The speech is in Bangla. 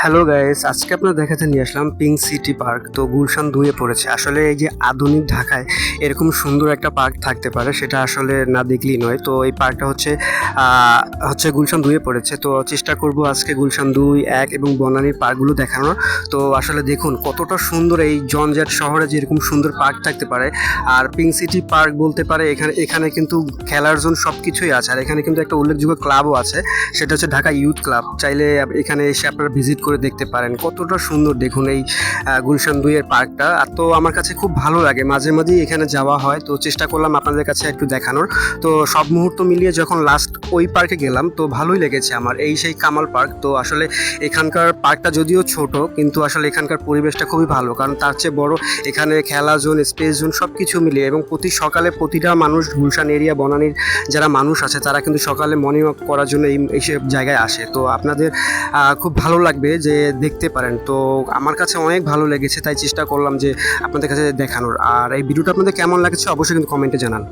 হ্যালো গাইস, আজকে আপনারা দেখাতে নিয়ে আসলাম পিঙ্ক সিটি পার্ক। তো গুলশান 2-এ পড়েছে। আসলে এই যে আধুনিক ঢাকায় এরকম সুন্দর একটা পার্ক থাকতে পারে সেটা আসলে না দেখলেই নয়। তো এই পার্কটা হচ্ছে গুলশান 2-এ পড়েছে। তো চেষ্টা করব আজকে গুলশান 2, 1 এবং বনানীর পার্কগুলো দেখানোর। তো আসলে দেখুন কতটা সুন্দর এই জনজট শহরে যে এরকম সুন্দর পার্ক থাকতে পারে। আর পিঙ্ক সিটি পার্ক বলতে পারে এখানে কিন্তু খেলার জন্য সব কিছুই আছে। আর এখানে কিন্তু একটা উল্লেখযোগ্য ক্লাবও আছে, সেটা হচ্ছে ঢাকা ইউথ ক্লাব। চাইলে এখানে এসে আপনারা ভিজিট করে দেখতে পারেন। কতটা সুন্দর দেখুন এই গুলশান 2-এর পার্কটা। আর তো আমার কাছে খুব ভালো লাগে, মাঝে মাঝেই এখানে যাওয়া হয়। তো চেষ্টা করলাম আপনাদের কাছে একটু দেখানোর। তো সব মুহূর্ত মিলিয়ে যখন লাস্ট ওই পার্কে গেলাম তো ভালোই লেগেছে আমার। এই সেই কামাল পার্ক। তো আসলে এখানকার পার্কটা যদিও ছোট, কিন্তু আসলে এখানকার পরিবেশটা খুবই ভালো, কারণ তার চেয়ে বড় এখানে খেলা জোন, স্পেস জোন সব কিছু মিলিয়ে। এবং প্রতি সকালে প্রতিটা মানুষ গুলশান এরিয়া বনানীর যারা মানুষ আছে তারা কিন্তু সকালে মর্নিং ওয়াক করার জন্য এইসব জায়গায় আসে। তো আপনাদের খুব ভালো লাগবে যে দেখতে পারেন। তো আমার কাছে অনেক ভালো লেগেছে, তাই চেষ্টা করলাম যে আপনাদের কাছে দেখানোর। আর এই ভিডিওটা আপনাদের কেমন লাগছে অবশ্যই কিন্তু কমেন্টে জানান।